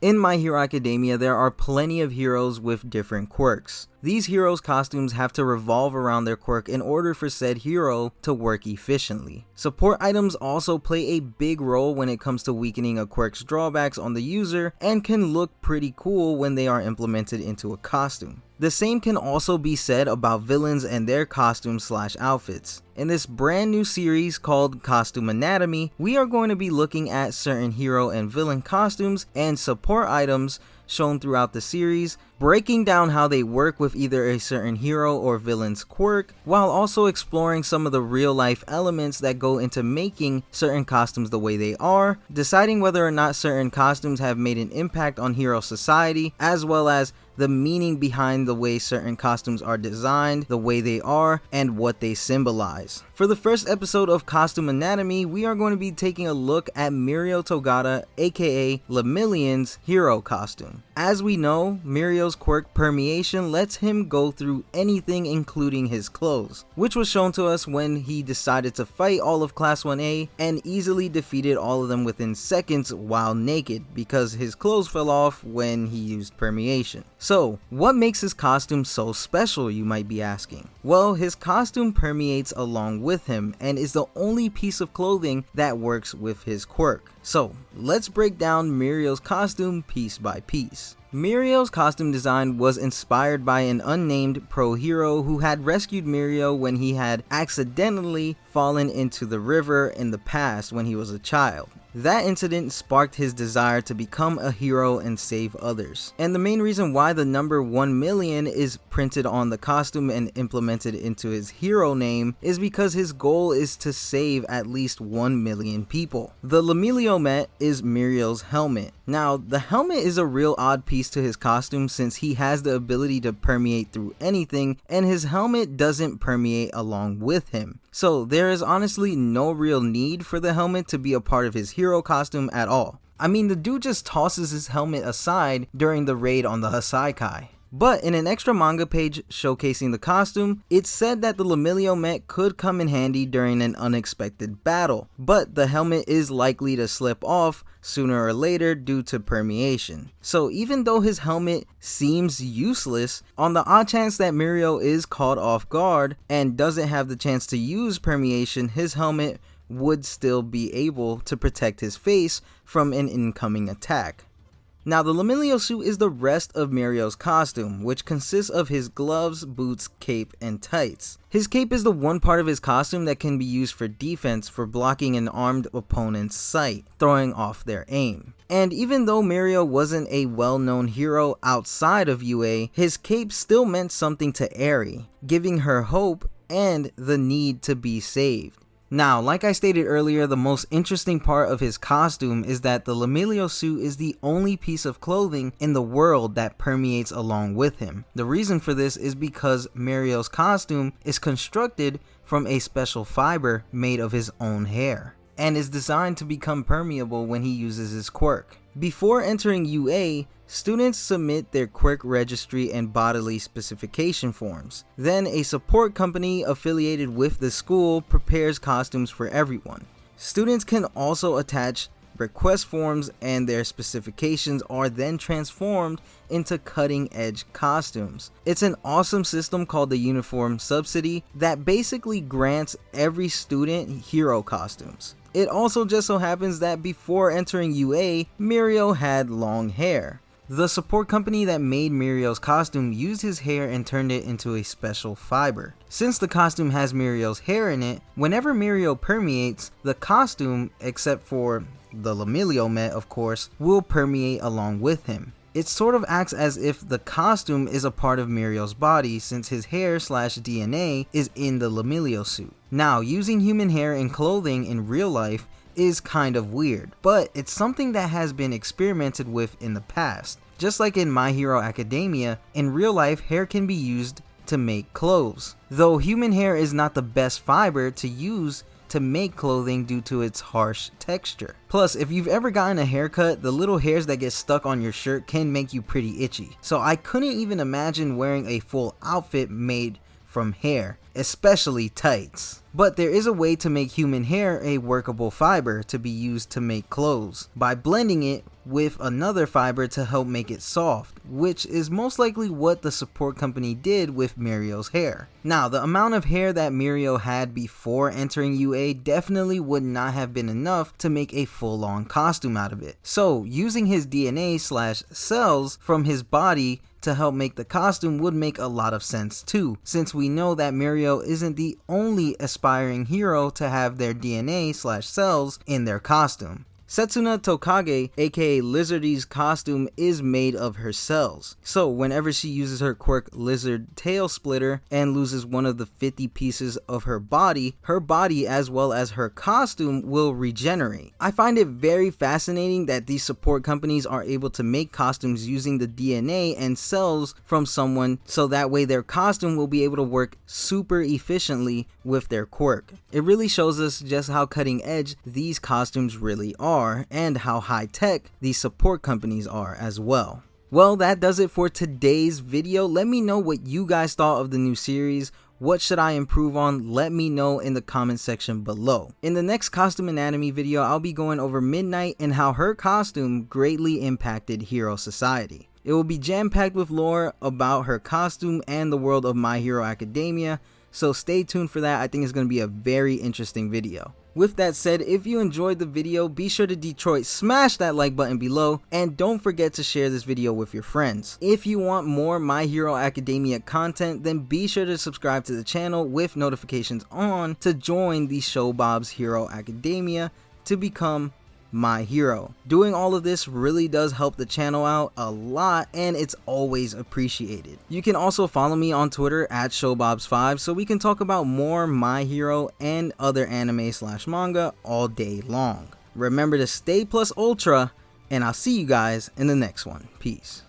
In My Hero Academia, there are plenty of heroes with different quirks. These heroes' costumes have to revolve around their quirk in order for said hero to work efficiently. Support items also play a big role when it comes to weakening a quirk's drawbacks on the user and can look pretty cool when they are implemented into a costume. The same can also be said about villains and their costumes/outfits. In this brand new series called Costume Anatomy, we are going to be looking at certain hero and villain costumes and support items shown throughout the series, breaking down how they work with either a certain hero or villain's quirk, while also exploring some of the real life elements that go into making certain costumes the way they are, deciding whether or not certain costumes have made an impact on hero society, as well as the meaning behind the way certain costumes are designed, the way they are, and what they symbolize. For the first episode of Costume Anatomy, we are going to be taking a look at Mirio Togata, aka Lemillion's hero costume. As we know, Mirio's quirk Permeation lets him go through anything including his clothes, which was shown to us when he decided to fight all of Class 1A and easily defeated all of them within seconds while naked because his clothes fell off when he used Permeation. So, what makes his costume so special, you might be asking? Well, his costume permeates along with him and is the only piece of clothing that works with his quirk. So, let's break down Mirio's costume piece by piece. Mirio's costume design was inspired by an unnamed pro hero who had rescued Mirio when he had accidentally fallen into the river in the past when he was a child. That incident sparked his desire to become a hero and save others. And the main reason why the number 1,000,000 is printed on the costume and implemented into his hero name is because his goal is to save at least 1,000,000 people. The Lemillion is Mirio's helmet. Now, the helmet is a real odd piece to his costume since he has the ability to permeate through anything and his helmet doesn't permeate along with him. So there is honestly no real need for the helmet to be a part of his hero costume at all. I mean, the dude just tosses his helmet aside during the raid on the Hasaikai. But in an extra manga page showcasing the costume, it said that the Lemillion could come in handy during an unexpected battle, but the helmet is likely to slip off sooner or later due to permeation. So even though his helmet seems useless, on the odd chance that Mirio is caught off guard and doesn't have the chance to use permeation, his helmet would still be able to protect his face from an incoming attack. Now, the Lemillion suit is the rest of Mirio's costume, which consists of his gloves, boots, cape, and tights. His cape is the one part of his costume that can be used for defense for blocking an armed opponent's sight, throwing off their aim. And even though Mirio wasn't a well-known hero outside of UA, his cape still meant something to Eri, giving her hope and the need to be saved. Now, like I stated earlier, the most interesting part of his costume is that the Lemillion suit is the only piece of clothing in the world that permeates along with him. The reason for this is because Mirio's costume is constructed from a special fiber made of his own hair and is designed to become permeable when he uses his quirk. Before entering UA, students submit their quirk registry and bodily specification forms. Then a support company affiliated with the school prepares costumes for everyone. Students can also attach request forms and their specifications are then transformed into cutting-edge costumes. It's an awesome system called the Uniform Subsidy that basically grants every student hero costumes. It also just so happens that before entering UA, Mirio had long hair. The support company that made Mirio's costume used his hair and turned it into a special fiber. Since the costume has Mirio's hair in it, whenever Mirio permeates, the costume, except for the Lemillion of course, will permeate along with him. It sort of acts as if the costume is a part of Mirio's body since his hair/DNA is in the Lemillion suit. Now, using human hair in clothing in real life is kind of weird, but it's something that has been experimented with in the past. Just like in My Hero Academia, in real life hair can be used to make clothes, though human hair is not the best fiber to use to make clothing due to its harsh texture. Plus, if you've ever gotten a haircut, the little hairs that get stuck on your shirt can make you pretty itchy. So I couldn't even imagine wearing a full outfit made from hair, especially tights. But there is a way to make human hair a workable fiber to be used to make clothes, by blending it with another fiber to help make it soft, which is most likely what the support company did with Mirio's hair. Now, the amount of hair that Mirio had before entering UA definitely would not have been enough to make a full-on costume out of it. So, using his DNA/cells from his body to help make the costume would make a lot of sense too, since we know that Mirio isn't the only aspiring hero to have their DNA/cells in their costume. Setsuna Tokage, aka Lizardy's costume, is made of her cells. So whenever she uses her quirk Lizard Tail Splitter and loses one of the 50 pieces of her body as well as her costume will regenerate. I find it very fascinating that these support companies are able to make costumes using the DNA and cells from someone, so that way their costume will be able to work super efficiently with their quirk. It really shows us just how cutting edge these costumes really are, and how high-tech these support companies are as well. Well, that does it for today's video. Let me know what you guys thought of the new series. What should I improve on? Let me know in the comment section below. In the next costume anatomy video, I'll be going over Midnight and how her costume greatly impacted Hero Society. It will be jam-packed with lore about her costume and the world of My Hero Academia, so stay tuned for that. I think it's going to be a very interesting video. With that said, if you enjoyed the video, be sure to Detroit smash that like button below, and don't forget to share this video with your friends. If you want more My Hero Academia content, then be sure to subscribe to the channel with notifications on to join the Showbob's Hero Academia to become My Hero. Doing all of this really does help the channel out a lot, and it's always appreciated. You can also follow me on Twitter at Showbobs5 so we can talk about more My Hero and other anime/manga all day long. Remember to stay plus ultra, and I'll see you guys in the next one. Peace.